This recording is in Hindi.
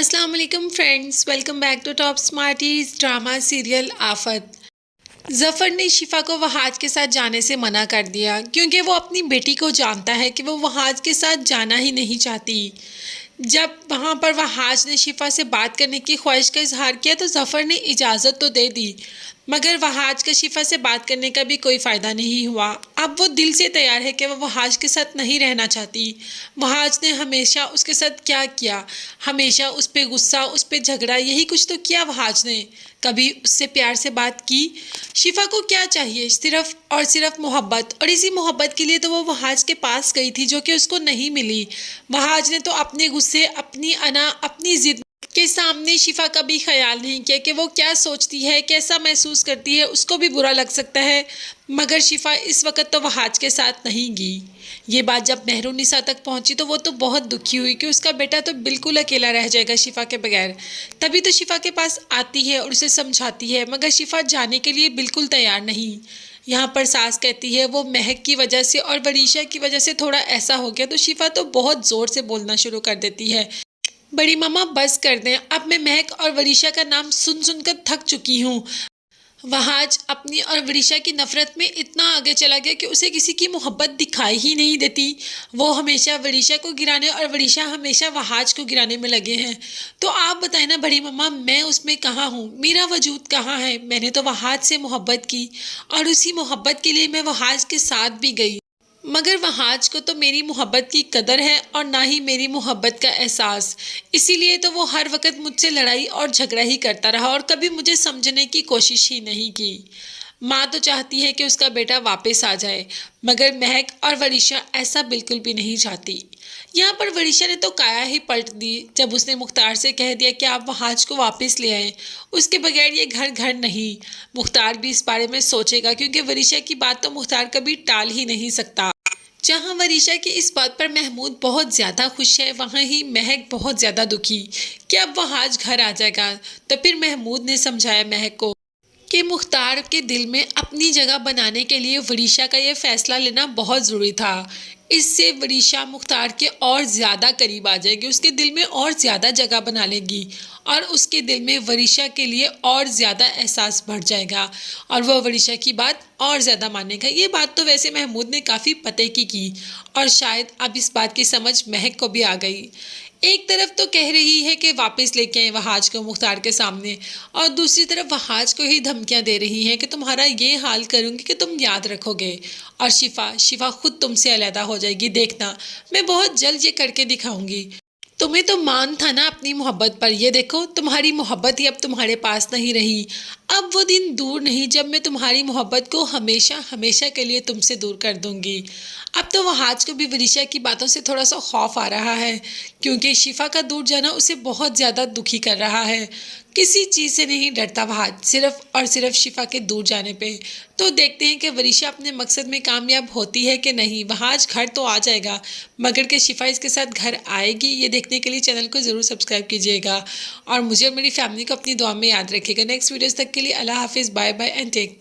अस्सलाम वालेकुम friends, welcome back to Top Smarties drama serial Aafat. Zafar ने शिफा को वहाज के साथ जाने से मना कर दिया क्योंकि वो अपनी बेटी को जानता है कि वो वहाज के साथ जाना ही नहीं चाहती। जब वहाँ पर वहाज ने शिफा से बात करने की ख्वाहिश का इजहार किया तो जफ़र ने इजाज़त तो दे दी, मगर वहाज का शिफा से बात करने का भी कोई फ़ायदा नहीं हुआ। अब वो दिल से तैयार है कि वो वहाज के साथ नहीं रहना चाहती। वहाज ने हमेशा उसके साथ क्या किया, हमेशा उस पर गुस्सा, उस पर झगड़ा, यही कुछ तो किया वहाज ने। कभी उससे प्यार से बात की। शिफा को क्या चाहिए, सिर्फ और सिर्फ मोहब्बत, और इसी मोहब्बत के लिए तो वो वहाज के पास गई थी जो कि उसको नहीं मिली। वहाज ने तो अपने गुस्से, अपनी अना, अपनी जिद के सामने शिफा का भी ख्याल नहीं किया कि वो क्या सोचती है, कैसा महसूस करती है, उसको भी बुरा लग सकता है। मगर शिफा इस वक्त तो वहाज के साथ नहीं गई। ये बात जब मेहरुनिसा तक पहुंची तो वो तो बहुत दुखी हुई कि उसका बेटा तो बिल्कुल अकेला रह जाएगा शिफा के बगैर। तभी तो शिफा के पास आती है और उसे समझाती है, मगर शिफा जाने के लिए बिल्कुल तैयार नहीं। यहाँ पर सास कहती है वो महक की वजह से और वरीशा की वजह से थोड़ा ऐसा हो गया, तो शिफा तो बहुत ज़ोर से बोलना शुरू कर देती है, बड़ी मामा बस कर दें, अब मैं महक और वरीशा का नाम सुन सुनकर थक चुकी हूँ। वहाज अपनी और वरीशा की नफ़रत में इतना आगे चला गया कि उसे किसी की मोहब्बत दिखाई ही नहीं देती। वो हमेशा वरीशा को गिराने और वरीशा हमेशा वहाज को गिराने में लगे हैं। तो आप बताएं ना बड़ी मम्मा, मैं उसमें कहाँ हूँ, मेरा वजूद कहाँ है। मैंने तो वहाज से मोहब्बत की और उसी मोहब्बत के लिए मैं वहाज के साथ भी गई, मगर वहाज को तो मेरी मोहब्बत की कदर है और ना ही मेरी मोहब्बत का एहसास। इसीलिए तो वो हर वक्त मुझसे लड़ाई और झगड़ा ही करता रहा और कभी मुझे समझने की कोशिश ही नहीं की। माँ तो चाहती है कि उसका बेटा वापस आ जाए, मगर महक और वरीशा ऐसा बिल्कुल भी नहीं चाहती। यहाँ पर वरीशा ने तो काया ही पलट दी जब उसने मुख्तार से कह दिया कि आप वहाज को वापस ले आए, उसके बगैर ये घर घर नहीं। मुख्तार भी इस बारे में सोचेगा क्योंकि वरीशा की बात तो मुख्तार कभी टाल ही नहीं सकता। जहां वरीशा की इस बात पर महमूद बहुत ज़्यादा खुश है, वहीं ही महक बहुत ज़्यादा दुखी कि अब वहाज घर आ जाएगा। तो फिर महमूद ने समझाया महक को कि मुख्तार के दिल में अपनी जगह बनाने के लिए वरीशा का ये फैसला लेना बहुत ज़रूरी था। इससे वरीशा मुख्तार के और ज़्यादा करीब आ जाएगी, उसके दिल में और ज़्यादा जगह बना लेगी और उसके दिल में वरीशा के लिए और ज़्यादा एहसास बढ़ जाएगा और वह वरीशा की बात और ज़्यादा मानेगा। ये बात तो वैसे महमूद ने काफ़ी पते की और शायद अब इस बात की समझ महक को भी आ गई। एक तरफ तो कह रही है कि वापस लेके आए वहाज को मुख्तार के सामने, और दूसरी तरफ वहाज को ही धमकियां दे रही हैं कि तुम्हारा ये हाल करूंगी कि तुम याद रखोगे और शिफा शिफा खुद तुमसे अलहदा हो जाएगी, देखना मैं बहुत जल्द ये करके दिखाऊंगी। तुम्हें तो मान था ना अपनी मोहब्बत पर, ये देखो तुम्हारी मोहब्बत ही अब तुम्हारे पास नहीं रही। अब वो दिन दूर नहीं जब मैं तुम्हारी मोहब्बत को हमेशा हमेशा के लिए तुमसे दूर कर दूंगी। अब तो वहाज को भी वरीशा की बातों से थोड़ा सा खौफ आ रहा है क्योंकि शिफा का दूर जाना उसे बहुत ज़्यादा दुखी कर रहा है। किसी चीज़ से नहीं डरता वहाज, सिर्फ और सिर्फ शिफा के दूर जाने पे। तो देखते हैं कि वरीशा अपने मकसद में कामयाब होती है कि नहीं। वहाज घर तो आ जाएगा, मगर के शिफा इसके साथ घर आएगी, ये देखने के लिए चैनल को ज़रूर सब्सक्राइब कीजिएगा और मुझे और मेरी फैमिली को अपनी दुआ में याद रखिएगा। नेक्स्ट वीडियोज़ तक के लिए अल्लाह हाफिज़, बाय बाय एंड टेक।